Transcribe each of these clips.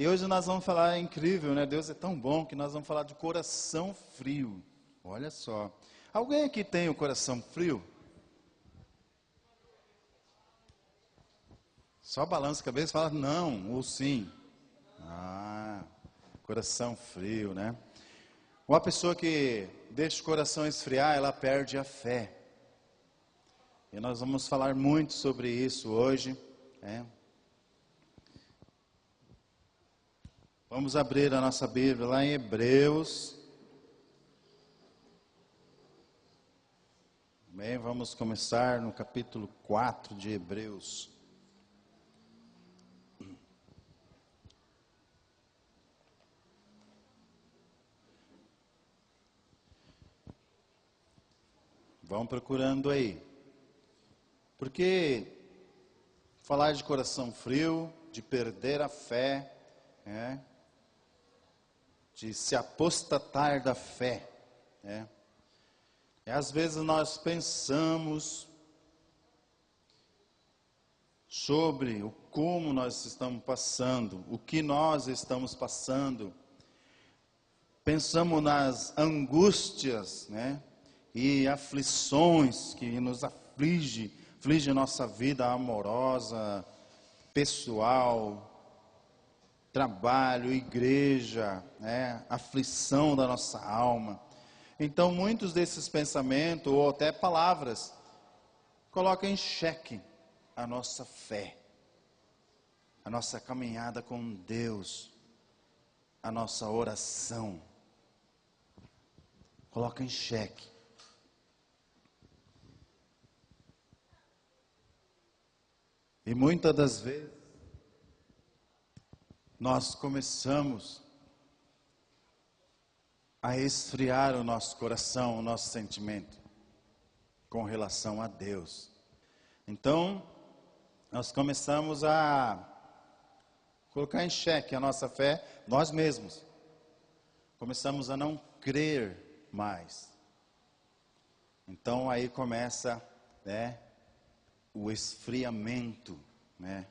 E hoje nós vamos falar, é incrível, né? Deus é tão bom que nós vamos falar de coração frio. Olha só. Alguém aqui tem o coração frio? Só balança a cabeça e fala não ou sim. Ah, coração frio, né? Uma pessoa que deixa o coração esfriar, ela perde a fé. E nós vamos falar muito sobre isso hoje, né? Vamos abrir a nossa Bíblia lá em Hebreus. Bem, vamos começar no capítulo 4 de Hebreus. Vão procurando aí. Porque falar de coração frio, de perder a fé, né? De se apostatar da fé, né? E às vezes nós pensamos sobre o como nós estamos passando, o que nós estamos passando. Pensamos nas angústias, né? E aflições que nos aflige a nossa vida amorosa, pessoal, trabalho, igreja, né? Aflição da nossa alma. Então, muitos desses pensamentos, ou até palavras, colocam em xeque a nossa fé, a nossa caminhada com Deus, a nossa oração. Coloca em xeque. E muitas das vezes, nós começamos a esfriar o nosso coração, o nosso sentimento, com relação a Deus. Então, nós começamos a colocar em xeque a nossa fé, nós mesmos. Começamos a não crer mais. Então, aí começa, né, o esfriamento, né,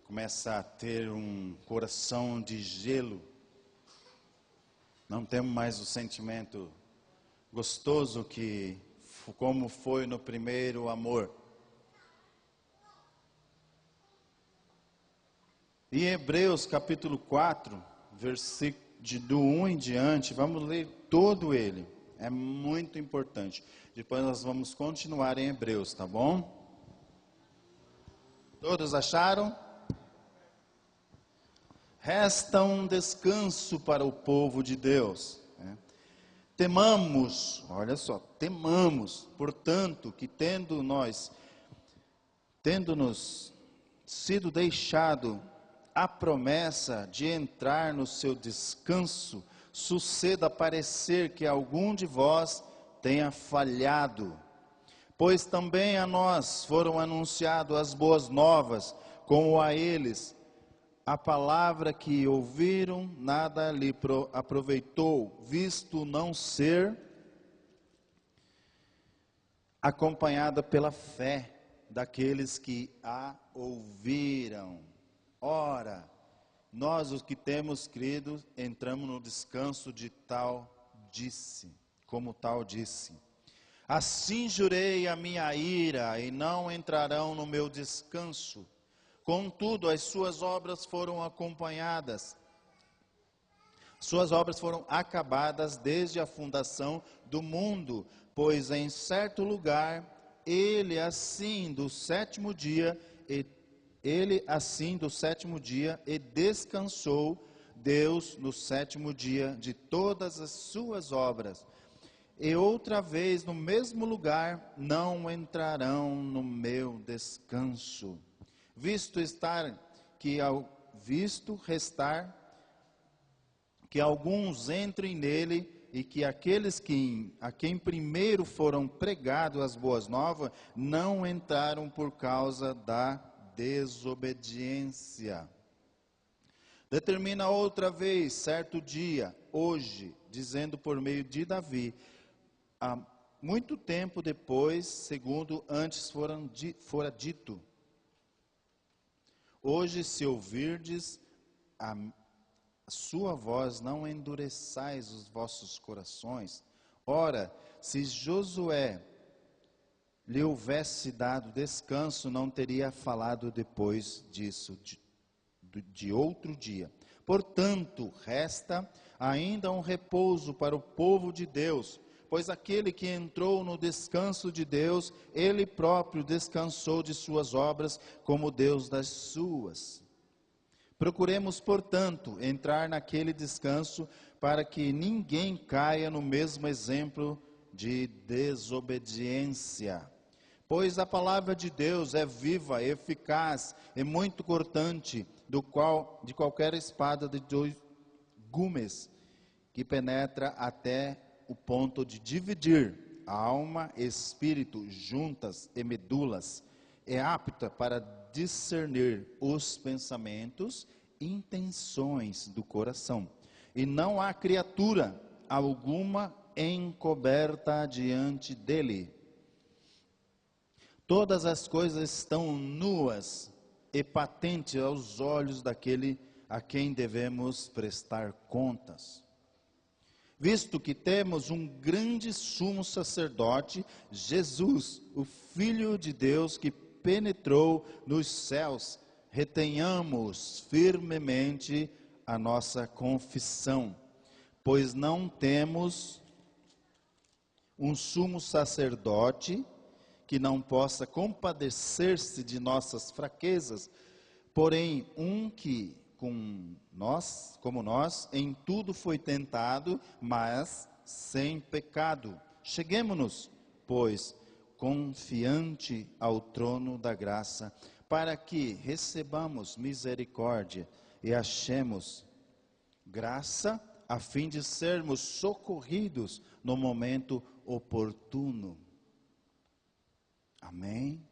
começa a ter um coração de gelo. Não temos mais o sentimento gostoso que como foi no primeiro amor. Em Hebreus capítulo 4, versículo do 1 em diante, vamos ler todo ele. É muito importante. Depois nós vamos continuar em Hebreus, tá bom? Todos acharam? Resta um descanso para o povo de Deus, né? Temamos, olha só, temamos, portanto, que tendo-nos sido deixado a promessa de entrar no seu descanso, suceda parecer que algum de vós tenha falhado. Pois também a nós foram anunciadas as boas novas, como a eles. A palavra que ouviram nada lhe aproveitou, visto não ser acompanhada pela fé daqueles que a ouviram. Ora, nós os que temos crido, entramos no descanso de tal disse, como tal disse. Assim jurei a minha ira, e não entrarão no meu descanso. Contudo, as suas obras foram acompanhadas. Suas obras foram acabadas desde a fundação do mundo, pois em certo lugar, ele assim do sétimo dia e descansou Deus no sétimo dia de todas as suas obras. E outra vez no mesmo lugar não entrarão no meu descanso. Visto restar que alguns entrem nele e que aqueles a quem primeiro foram pregadas as boas novas não entraram por causa da desobediência. Determina outra vez, certo dia, hoje, dizendo por meio de Davi, há muito tempo depois, segundo antes fora dito. Hoje, se ouvirdes a sua voz, não endureçais os vossos corações. Ora, se Josué lhe houvesse dado descanso, não teria falado depois disso, de outro dia. Portanto, resta ainda um repouso para o povo de Deus, pois aquele que entrou no descanso de Deus, ele próprio descansou de suas obras, como Deus das suas. Procuremos, portanto, entrar naquele descanso, para que ninguém caia no mesmo exemplo de desobediência. Pois a palavra de Deus é viva, eficaz e muito cortante, de qualquer espada de 2 gumes, que penetra até o ponto de dividir alma, espírito, juntas e medulas, é apta para discernir os pensamentos e intenções do coração. E não há criatura alguma encoberta diante dele. Todas as coisas estão nuas e patentes aos olhos daquele a quem devemos prestar contas. Visto que temos um grande sumo sacerdote, Jesus, o Filho de Deus, que penetrou nos céus, retenhamos firmemente a nossa confissão, pois não temos um sumo sacerdote que não possa compadecer-se de nossas fraquezas, porém um que como nós, em tudo foi tentado, mas sem pecado. Cheguemo-nos, pois, confiante ao trono da graça, para que recebamos misericórdia e achemos graça, a fim de sermos socorridos no momento oportuno. Amém?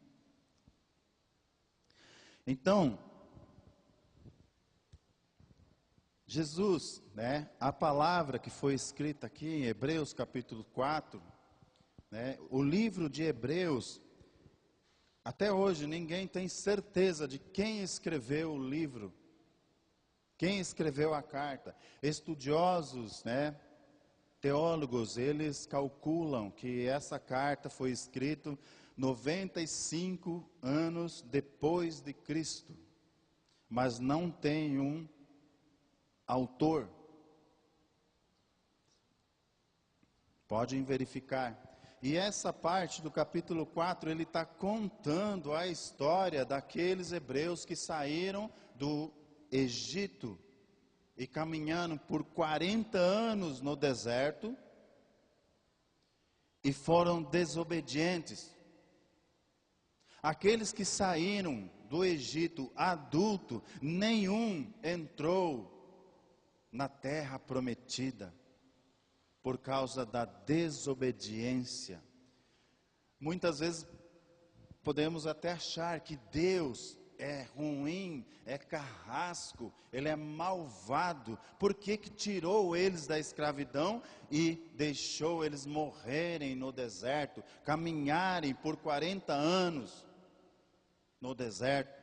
Então, Jesus, a palavra que foi escrita aqui em Hebreus capítulo 4, o livro de Hebreus, até hoje ninguém tem certeza de quem escreveu o livro, quem escreveu a carta. Estudiosos, teólogos, eles calculam que essa carta foi escrita 95 anos depois de Cristo, mas não tem um autor. Podem verificar. E essa parte do capítulo 4, ele está contando a história daqueles hebreus que saíram do Egito e caminhando por 40 anos no deserto e foram desobedientes. Aqueles que saíram do Egito adulto, nenhum entrou na terra prometida, por causa da desobediência. Muitas vezes podemos até achar que Deus é ruim, é carrasco, Ele é malvado. Por que tirou eles da escravidão e deixou eles morrerem no deserto, caminharem por 40 anos no deserto?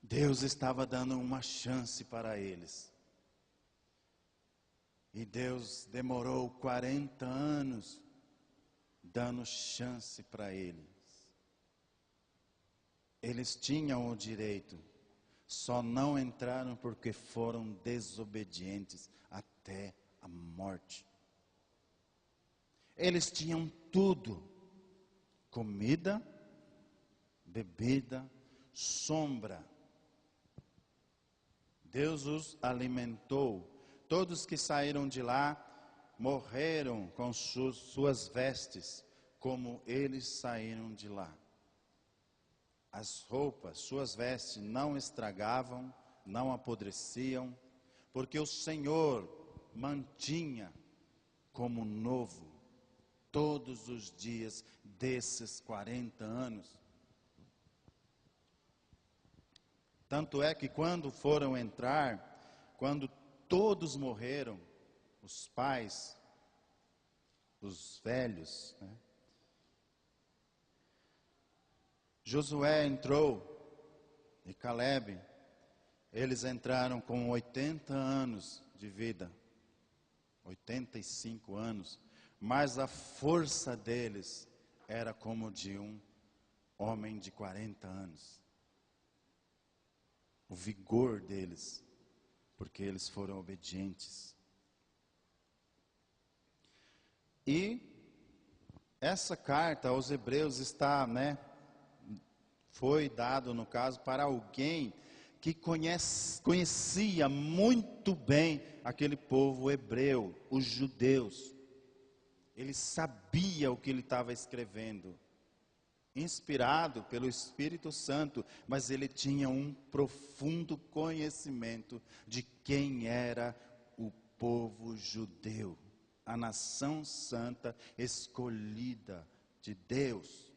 Deus estava dando uma chance para eles. E Deus demorou 40 anos dando chance para eles. Eles tinham o direito, só não entraram porque foram desobedientes até a morte. Eles tinham tudo: comida, bebida, sombra. Deus os alimentou. Todos que saíram de lá morreram com suas vestes, como eles saíram de lá. As roupas, suas vestes não estragavam, não apodreciam, porque o Senhor mantinha como novo todos os dias desses 40 anos. Tanto é que quando foram entrar, quando todos morreram, os pais, os velhos, Josué entrou e Calebe, eles entraram com 80 anos de vida, 85 anos, mas a força deles era como de um homem de 40 anos. O vigor deles, porque eles foram obedientes. E essa carta aos Hebreus está, foi dado, no caso, para alguém que conhecia muito bem aquele povo hebreu, os judeus. Ele sabia o que ele estava escrevendo, inspirado pelo Espírito Santo, mas ele tinha um profundo conhecimento de quem era o povo judeu, a nação santa escolhida de Deus.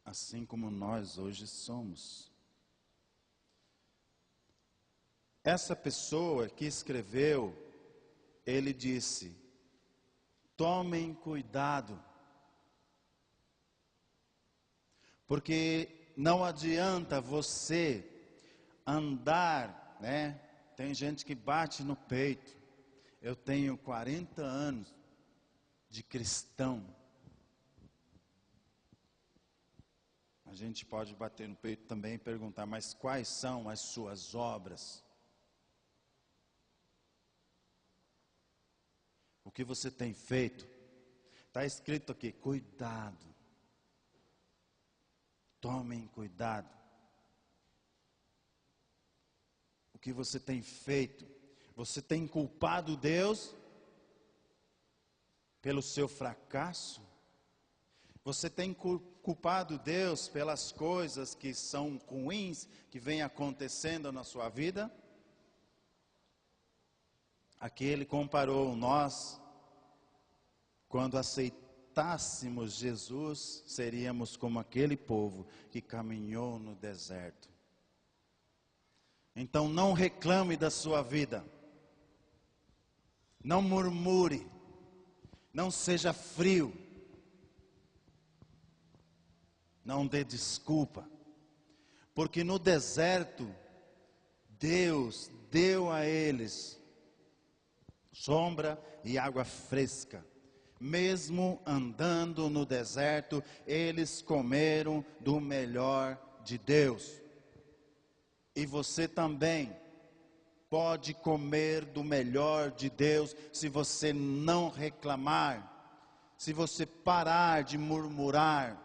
Assim como nós hoje somos. Essa pessoa que escreveu, ele disse: tomem cuidado, porque não adianta você andar, Tem gente que bate no peito. Eu tenho 40 anos de cristão. A gente pode bater no peito também e perguntar, mas quais são as suas obras? O que você tem feito? Está escrito aqui, cuidado. Tomem cuidado. O que você tem feito? Você tem culpado Deus pelo seu fracasso? Você tem culpado Deus pelas coisas que são ruins, que vêm acontecendo na sua vida? Aqui ele comparou nós, quando aceitássemos Jesus, seríamos como aquele povo que caminhou no deserto. Então não reclame da sua vida, não murmure, não seja frio, não dê desculpa, porque no deserto, Deus deu a eles sombra e água fresca. Mesmo andando no deserto, eles comeram do melhor de Deus. E você também pode comer do melhor de Deus, se você não reclamar, se você parar de murmurar.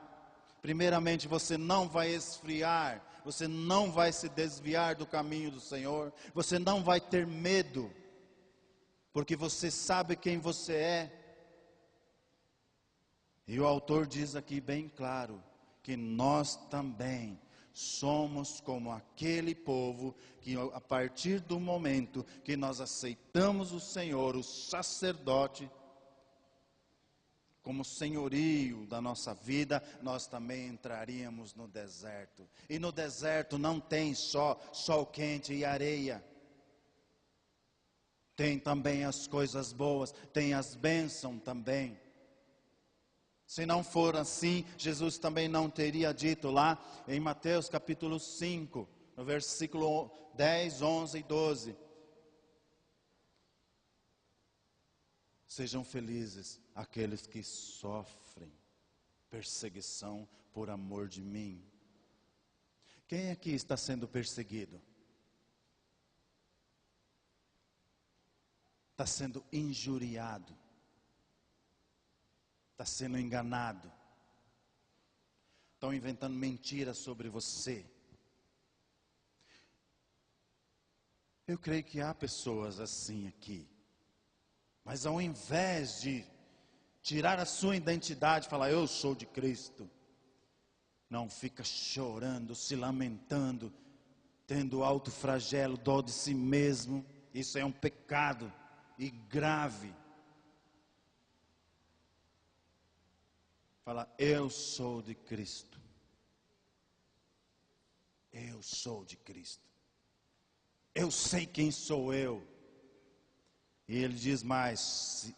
Primeiramente, você não vai esfriar, você não vai se desviar do caminho do Senhor, você não vai ter medo, porque você sabe quem você é. E o autor diz aqui bem claro, que nós também somos como aquele povo que a partir do momento que nós aceitamos o Senhor, o sacerdote, como senhorio da nossa vida, nós também entraríamos no deserto. E no deserto não tem só sol quente e areia. Tem também as coisas boas, tem as bênçãos também. Se não for assim, Jesus também não teria dito lá em Mateus capítulo 5, no versículo 10, 11 e 12. Sejam felizes aqueles que sofrem perseguição por amor de mim. Quem aqui está sendo perseguido? Está sendo injuriado? Está sendo enganado? Estão inventando mentiras sobre você? Eu creio que há pessoas assim aqui. Mas ao invés de tirar a sua identidade e falar, eu sou de Cristo, não fica chorando, se lamentando, tendo alto flagelo, dó de si mesmo. Isso é um pecado e grave. Fala, eu sou de Cristo. Eu sou de Cristo. Eu sei quem sou eu. E ele diz mais,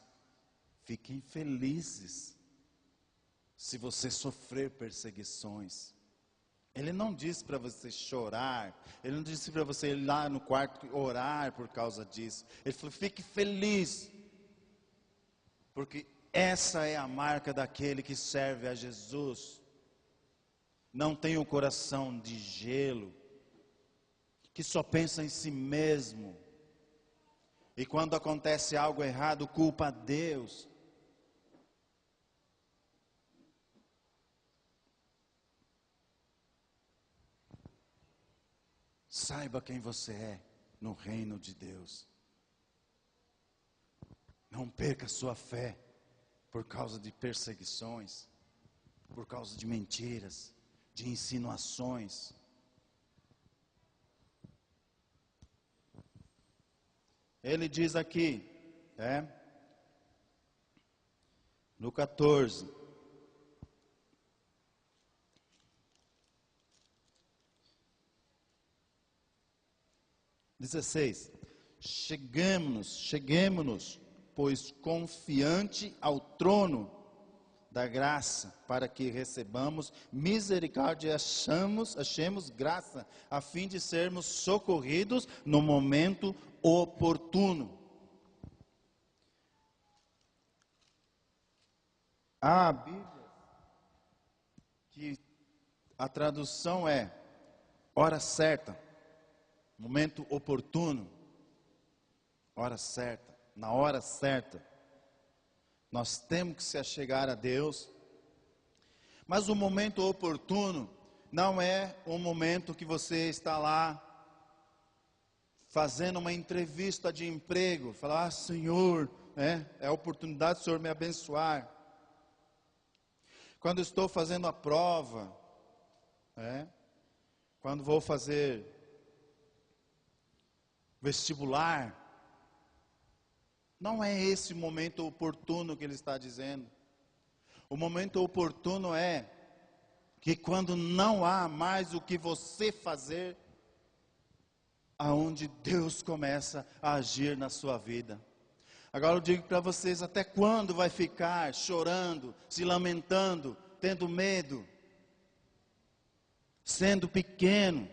fiquem felizes, se você sofrer perseguições. Ele não disse para você chorar, ele não disse para você ir lá no quarto orar por causa disso. Ele falou, fique feliz, porque essa é a marca daquele que serve a Jesus. Não tem o coração de gelo, que só pensa em si mesmo. E quando acontece algo errado, culpa a Deus. Saiba quem você é no reino de Deus. Não perca sua fé por causa de perseguições, por causa de mentiras, de insinuações. Ele diz aqui, no 14, cheguemo-nos, pois confiante ao trono da graça, para que recebamos misericórdia e achemos graça, a fim de sermos socorridos no momento oportuno. A Bíblia, que a tradução é hora certa, momento oportuno, hora certa, na hora certa. Nós temos que se achegar a Deus, mas o momento oportuno não é o momento que você está lá fazendo uma entrevista de emprego, falar, Senhor, é a oportunidade do Senhor me abençoar. Quando estou fazendo a prova, quando vou fazer vestibular, não é esse o momento oportuno que ele está dizendo. O momento oportuno é que quando não há mais o que você fazer, aonde Deus começa a agir na sua vida. Agora eu digo para vocês, até quando vai ficar chorando, se lamentando, tendo medo, sendo pequeno?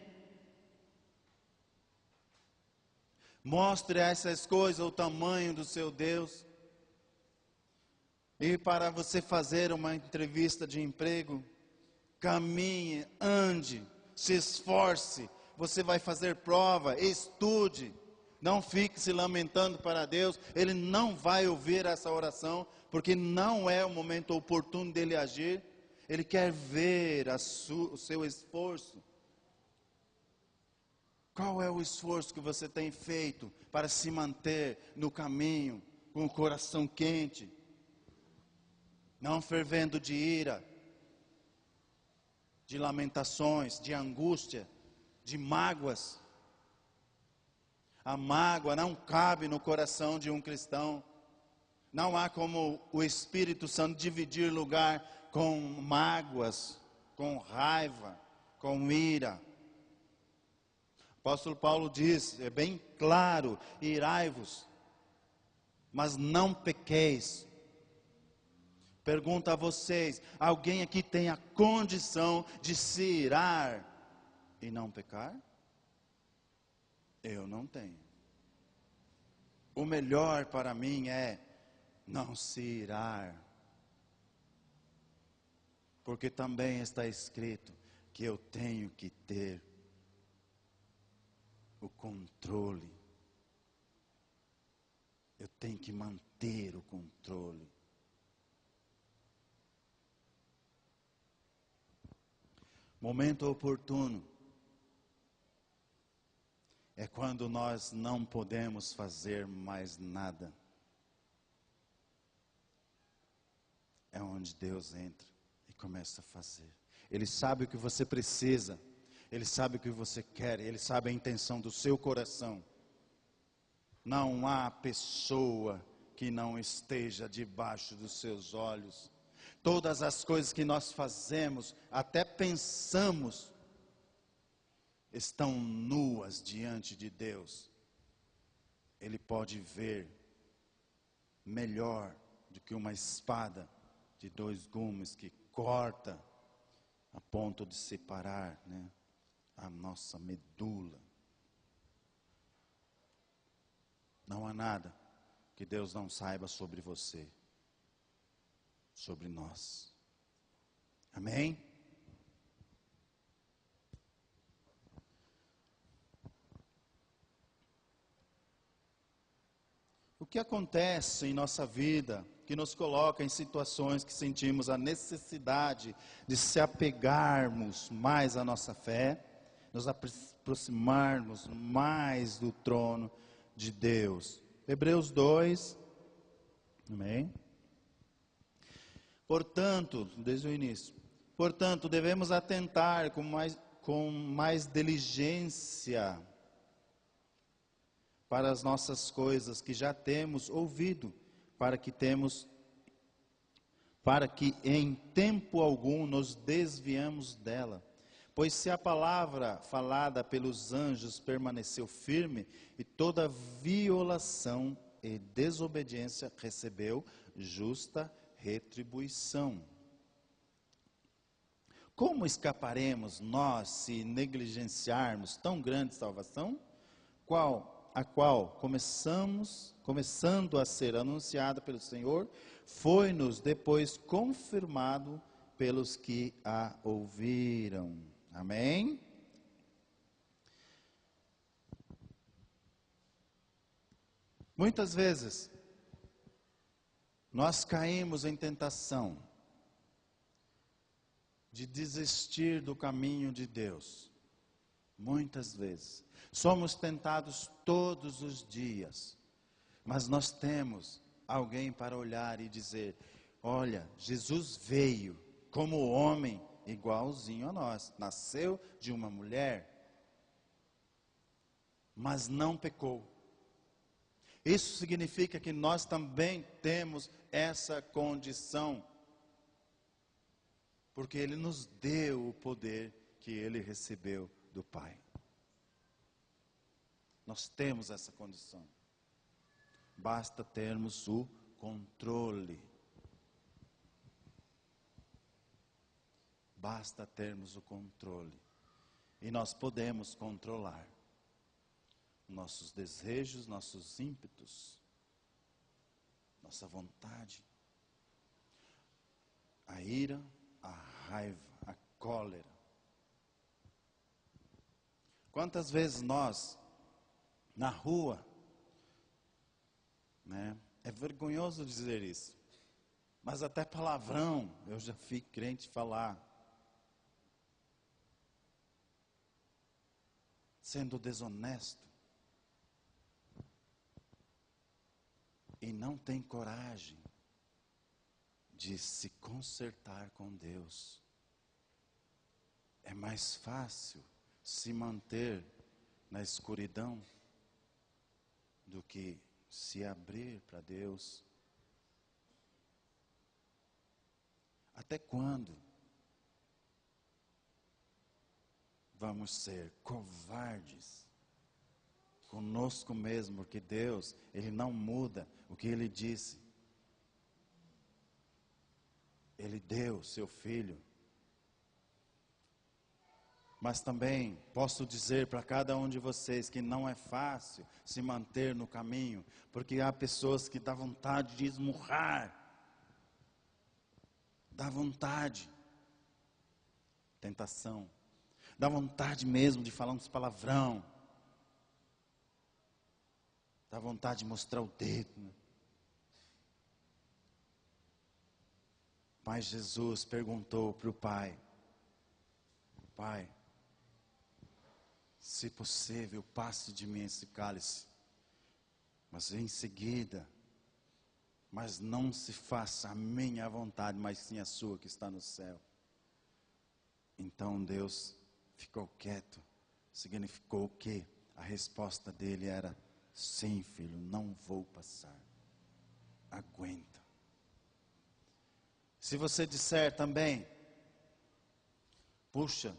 Mostre a essas coisas o tamanho do seu Deus. E para você fazer uma entrevista de emprego, caminhe, ande, se esforce. Você vai fazer prova, estude. Não fique se lamentando para Deus. Ele não vai ouvir essa oração, porque não é o momento oportuno dele agir. Ele quer ver o seu esforço. Qual é o esforço que você tem feito para se manter no caminho, com o coração quente, não fervendo de ira, de lamentações, de angústia, de mágoas? A mágoa não cabe no coração de um cristão. Não há como o Espírito Santo dividir lugar com mágoas, com raiva, com ira. O apóstolo Paulo diz, é bem claro, irai-vos, mas não pequeis. Pergunto a vocês, alguém aqui tem a condição de se irar e não pecar? Eu não tenho. O melhor para mim é não se irar. Porque também está escrito que eu tenho que ter o controle. Eu tenho que manter o controle. Momento oportuno é quando nós não podemos fazer mais nada. É onde Deus entra e começa a fazer. Ele sabe o que você precisa. Ele sabe o que você quer. Ele sabe a intenção do seu coração. Não há pessoa que não esteja debaixo dos seus olhos. Todas as coisas que nós fazemos, até pensamos, estão nuas diante de Deus. Ele pode ver melhor do que uma espada de 2 gumes que corta a ponto de separar, né, a nossa medula. Não há nada que Deus não saiba sobre você, sobre nós. Amém? O que acontece em nossa vida que nos coloca em situações que sentimos a necessidade de se apegarmos mais à nossa fé, nos aproximarmos mais do trono de Deus? Hebreus 2, amém? Portanto, desde o início, portanto, devemos atentar com mais diligência para as nossas coisas que já temos ouvido, para que em tempo algum nos desviamos dela. Pois se a palavra falada pelos anjos permaneceu firme, e toda violação e desobediência recebeu justa retribuição. Como escaparemos nós se negligenciarmos tão grande salvação, a qual, começando a ser anunciada pelo Senhor, foi-nos depois confirmado pelos que a ouviram. Amém? Muitas vezes, nós caímos em tentação de desistir do caminho de Deus. Muitas vezes. Somos tentados todos os dias. Mas nós temos alguém para olhar e dizer: olha, Jesus veio como homem igualzinho a nós. Nasceu de uma mulher, mas não pecou. Isso significa que nós também temos essa condição. Porque Ele nos deu o poder que Ele recebeu do Pai. Nós temos essa condição. Basta termos o controle. Basta termos o controle. E nós podemos controlar nossos desejos, nossos ímpetos, nossa vontade, a ira, a raiva, a cólera. Quantas vezes nós, na rua, né, é vergonhoso dizer isso, mas até palavrão eu já fui crente falar, sendo desonesto, e não tem coragem de se consertar com Deus. É mais fácil se manter na escuridão do que se abrir para Deus. Até quando vamos ser covardes conosco mesmo? Porque Deus, Ele não muda o que Ele disse. Ele deu seu Filho. Mas também posso dizer para cada um de vocês que não é fácil se manter no caminho, porque há pessoas que dá vontade de esmurrar, dá vontade, tentação, dá vontade mesmo de falar uns palavrão, dá vontade de mostrar o dedo, né? Mas Jesus perguntou para o Pai: Pai, se possível, passe de mim esse cálice. Mas em seguida, mas não se faça a minha vontade, mas sim a sua que está no céu. Então Deus ficou quieto. Significou que a resposta dele era: sim, filho, não vou passar. Aguenta. Se você disser também: puxa,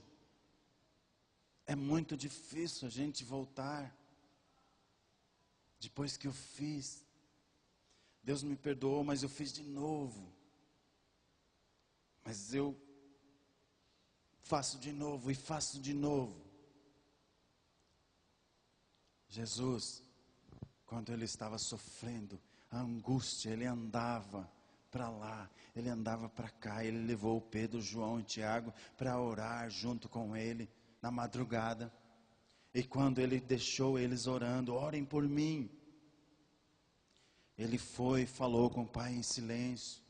é muito difícil a gente voltar. Depois que eu fiz, Deus me perdoou, mas eu fiz de novo. Mas eu faço de novo e faço de novo. Jesus, quando ele estava sofrendo a angústia, ele andava para lá, ele andava para cá, ele levou Pedro, João e Tiago para orar junto com ele na madrugada. E quando ele deixou eles orando, orem por mim, ele foi e falou com o Pai em silêncio,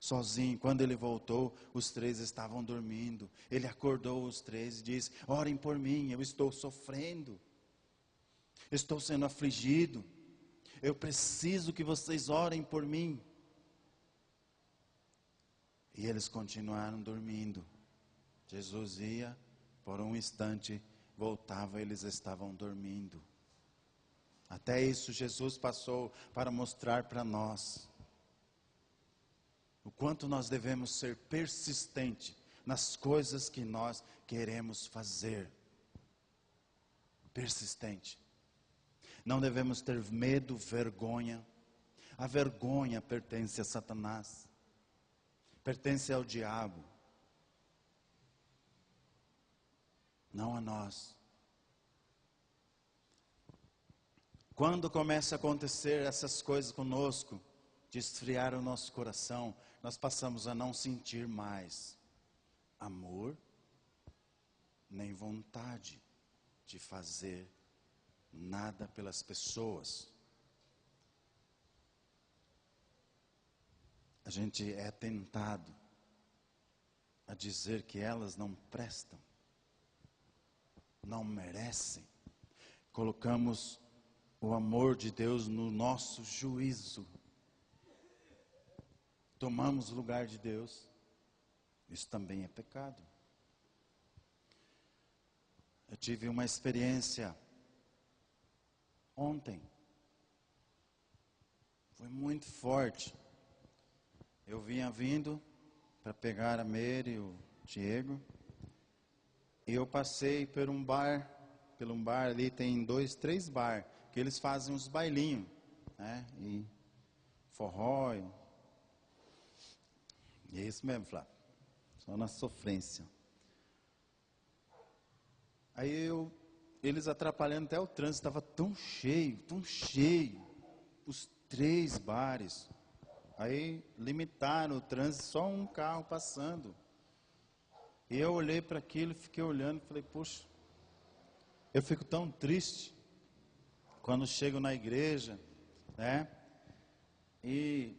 sozinho. Quando ele voltou, os três estavam dormindo. Ele acordou os três e disse: orem por mim, eu estou sofrendo, estou sendo afligido, eu preciso que vocês orem por mim. E eles continuaram dormindo. Jesus ia, por um instante, voltava, eles estavam dormindo. Até isso Jesus passou para mostrar para nós o quanto nós devemos ser persistentes nas coisas que nós queremos fazer. Persistente. Não devemos ter medo, vergonha. A vergonha pertence a Satanás. Pertence ao diabo. Não a nós. Quando começa a acontecer essas coisas conosco, de esfriar o nosso coração, nós passamos a não sentir mais amor, nem vontade de fazer nada pelas pessoas. A gente é tentado a dizer que elas não prestam, não merecem. Colocamos o amor de Deus no nosso juízo. Tomamos o lugar de Deus. Isso também é pecado. Eu tive uma experiência ontem. Foi muito forte. Eu vinha vindo para pegar a Meire e o Diego. E eu passei por um bar ali, tem 2, 3 bar, que eles fazem uns bailinhos, né? E forró. E é isso mesmo, Flávio. Só na sofrência. Aí eles atrapalhando até o trânsito, estava tão cheio, os 3 bares. Aí limitaram o trânsito, só um carro passando. E eu olhei para aquilo, fiquei olhando e falei: poxa, eu fico tão triste quando chego na igreja, né? E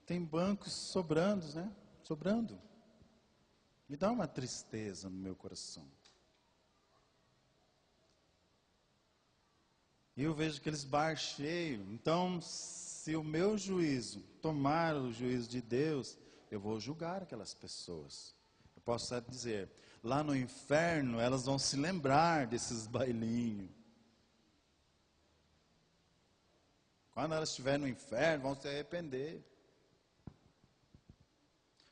tem bancos sobrando, né? Sobrando. Me dá uma tristeza no meu coração. E eu vejo aqueles bar cheios. Então, se o meu juízo tomar o juízo de Deus, eu vou julgar aquelas pessoas. Eu posso até dizer, lá no inferno elas vão se lembrar desses bailinhos. Quando elas estiverem no inferno, vão se arrepender.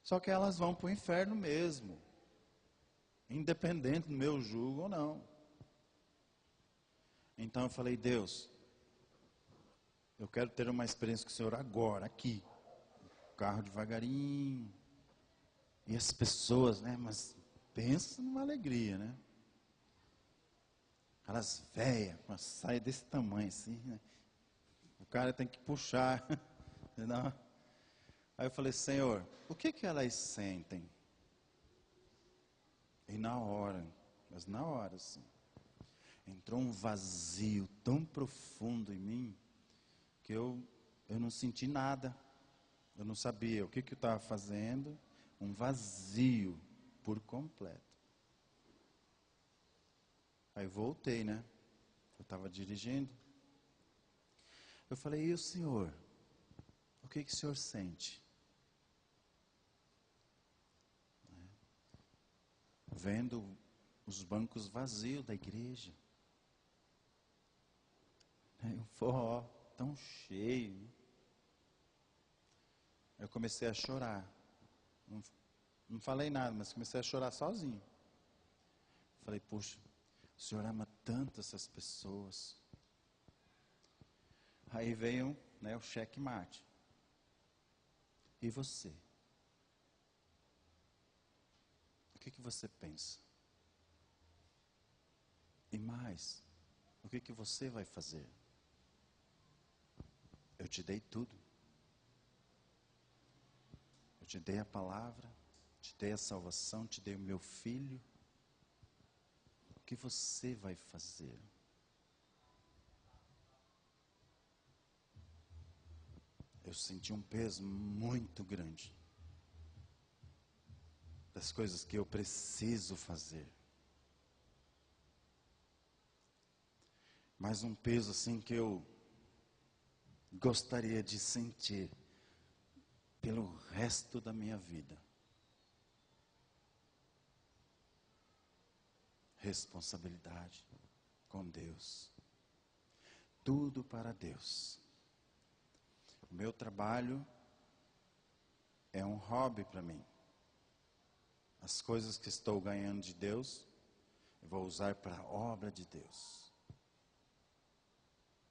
Só que elas vão para o inferno mesmo, independente do meu julgo ou não. Então eu falei: Deus, eu quero ter uma experiência com o Senhor agora, aqui. O carro devagarinho. E as pessoas, né? Mas pensa numa alegria, né? Aquelas velhas, uma saia desse tamanho assim, né? O cara tem que puxar. Não. Aí eu falei: Senhor, o que elas sentem? E na hora, assim, entrou um vazio tão profundo em mim, que eu não senti nada. Eu não sabia o que eu estava fazendo. Um vazio por completo. Aí voltei, né? Eu estava dirigindo. Eu falei: e o senhor? O que o senhor sente? Vendo os bancos vazios da igreja. O forró tão cheio. Eu comecei a chorar. Não falei nada, mas comecei a chorar sozinho. Falei: puxa, o Senhor ama tanto essas pessoas. Aí veio, né, o checkmate. E você? que você pensa? E mais, o que você vai fazer? Eu te dei tudo. Eu te dei a palavra, te dei a salvação, te dei o meu filho. O que você vai fazer? Eu senti um peso muito grande das coisas que eu preciso fazer. Mas um peso assim que eu gostaria de sentir pelo resto da minha vida. Responsabilidade com Deus. Tudo para Deus. O meu trabalho é um hobby para mim. As coisas que estou ganhando de Deus, eu vou usar para a obra de Deus.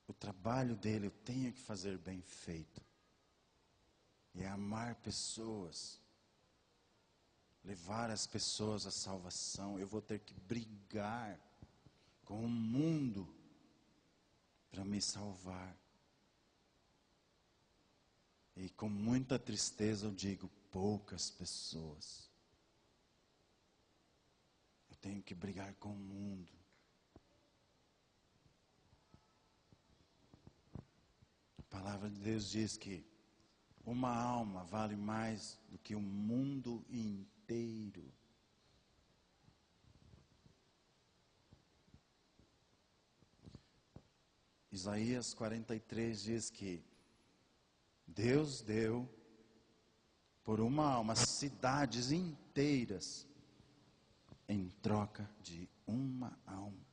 O trabalho dele eu tenho que fazer bem feito. E é amar pessoas. Levar as pessoas à salvação. Eu vou ter que brigar com o mundo para me salvar. E com muita tristeza eu digo, poucas pessoas. Eu tenho que brigar com o mundo. A palavra de Deus diz que uma alma vale mais do que o mundo inteiro. Isaías 43 diz que Deus deu por uma alma cidades inteiras em troca de uma alma.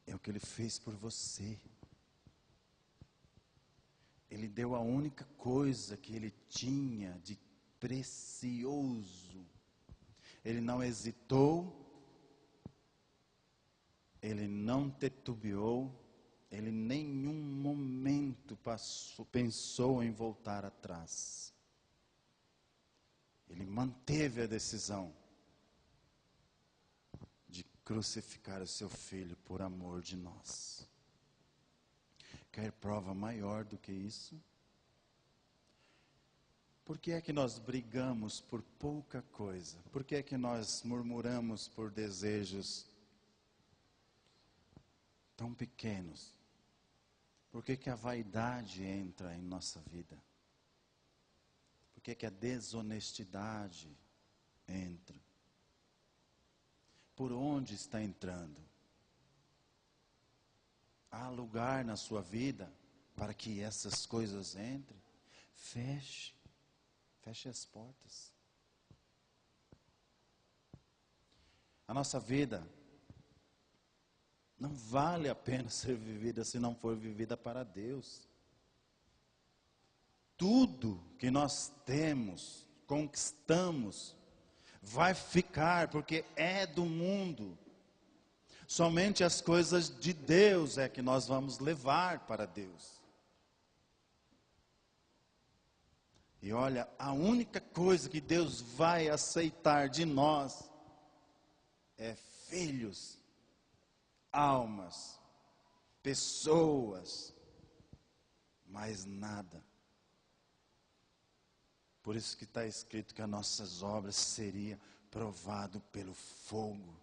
É o que Ele fez por você. Ele deu a única coisa que Ele tinha de precioso. Ele não hesitou, Ele não titubeou, Ele em nenhum momento pensou em voltar atrás. Ele manteve a decisão de crucificar o seu filho por amor de nós. Quer prova maior do que isso? Por que é que nós brigamos por pouca coisa? Por que é que nós murmuramos por desejos tão pequenos? Por que que a vaidade entra em nossa vida? Por que que a desonestidade entra? Por onde está entrando? Há lugar na sua vida para que essas coisas entrem? Feche as portas. A nossa vida não vale a pena ser vivida se não for vivida para Deus. Tudo que nós temos, conquistamos, vai ficar, porque é do mundo. Somente as coisas de Deus é que nós vamos levar para Deus. E olha, a única coisa que Deus vai aceitar de nós é filhos, almas, pessoas, mais nada. Por isso que está escrito que as nossas obras seriam provadas pelo fogo.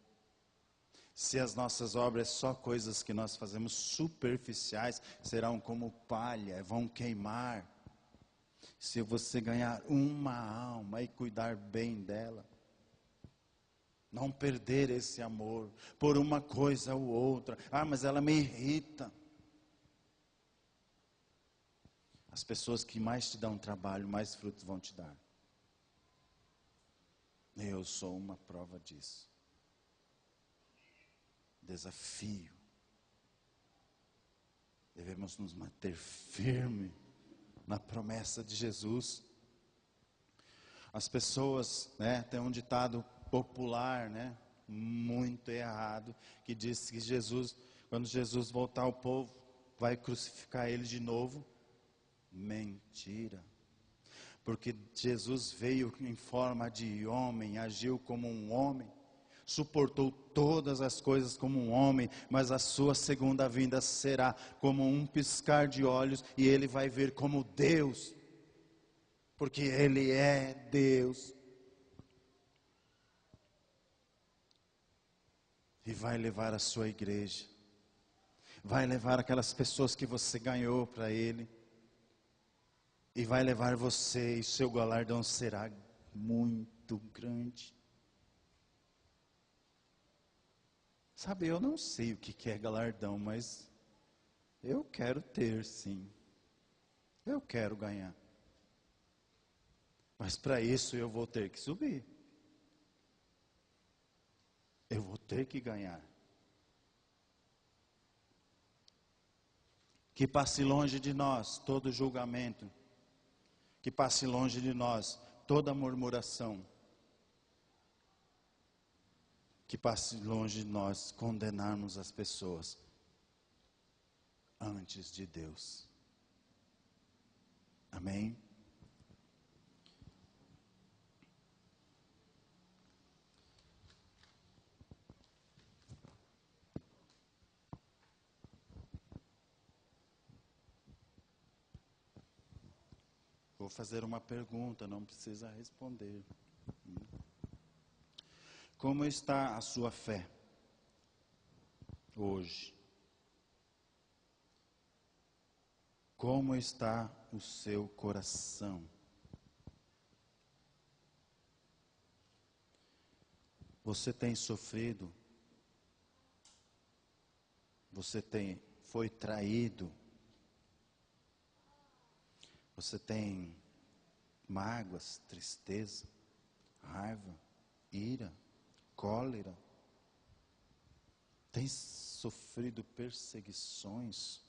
Se as nossas obras só coisas que nós fazemos superficiais, serão como palha, vão queimar. Se você ganhar uma alma e cuidar bem dela, não perder esse amor por uma coisa ou outra. Ah, mas ela me irrita. As pessoas que mais te dão trabalho, mais frutos vão te dar. Eu sou uma prova disso. Desafio. Devemos nos manter firme na promessa de Jesus. As pessoas, tem um ditado popular, muito errado, que diz que Jesus, quando Jesus voltar, o povo vai crucificar ele de novo. Mentira. porque Jesus veio em forma de homem, agiu como um homem, suportou todas as coisas como um homem, mas a sua segunda vinda será como um piscar de olhos, e ele vai vir como Deus, porque ele é Deus. E vai levar a sua igreja, vai levar aquelas pessoas que você ganhou para ele, e vai levar você, e seu galardão será muito grande. Sabe, eu não sei o que é galardão, mas eu quero ter, sim. Eu quero ganhar. Mas para isso eu vou ter que subir. Eu vou ter que ganhar. Que passe longe de nós todo julgamento. Que passe longe de nós toda murmuração. Que passe longe de nós condenarmos as pessoas antes de Deus. Amém? Vou fazer uma pergunta, não precisa responder. Como está a sua fé hoje? Como está o seu coração? Você tem sofrido? Você foi traído? Você tem mágoas, tristeza, raiva, ira, cólera? Tem sofrido perseguições,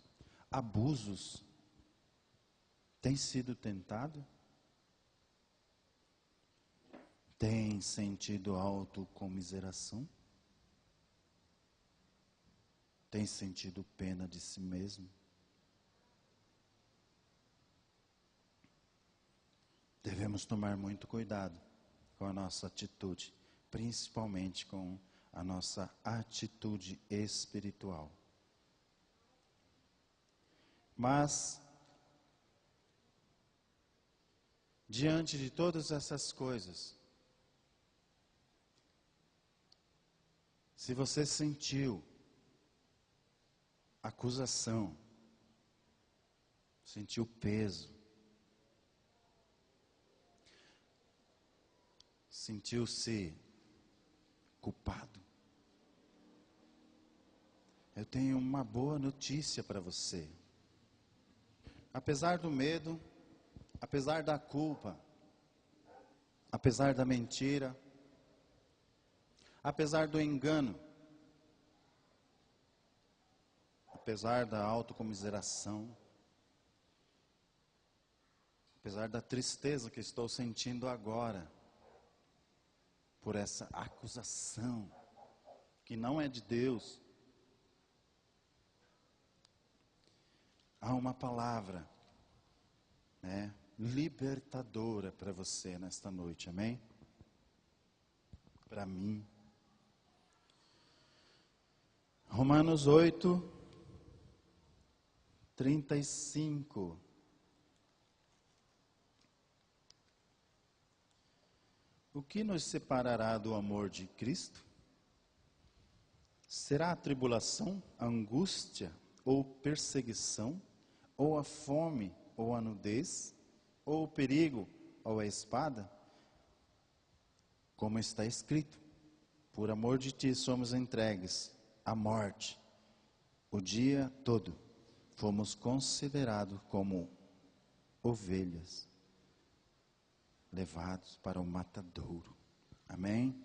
abusos? Tem sido tentado? Tem sentido autocomiseração? Tem sentido pena de si mesmo? Devemos tomar muito cuidado com a nossa atitude, principalmente com a nossa atitude espiritual. Mas, diante de todas essas coisas, se você sentiu acusação, sentiu peso, sentiu-se culpado, eu tenho uma boa notícia para você. Apesar do medo, apesar da culpa, apesar da mentira, apesar do engano, apesar da autocomiseração, apesar da tristeza que estou sentindo agora, por essa acusação, que não é de Deus, há uma palavra, libertadora para você nesta noite, amém? Para mim. Romanos 8, 35. O que nos separará do amor de Cristo? Será a tribulação, a angústia, ou perseguição, ou a fome, ou a nudez, ou o perigo, ou a espada? Como está escrito, por amor de ti somos entregues à morte. O dia todo fomos considerados como ovelhas, levados para o matadouro. Amém?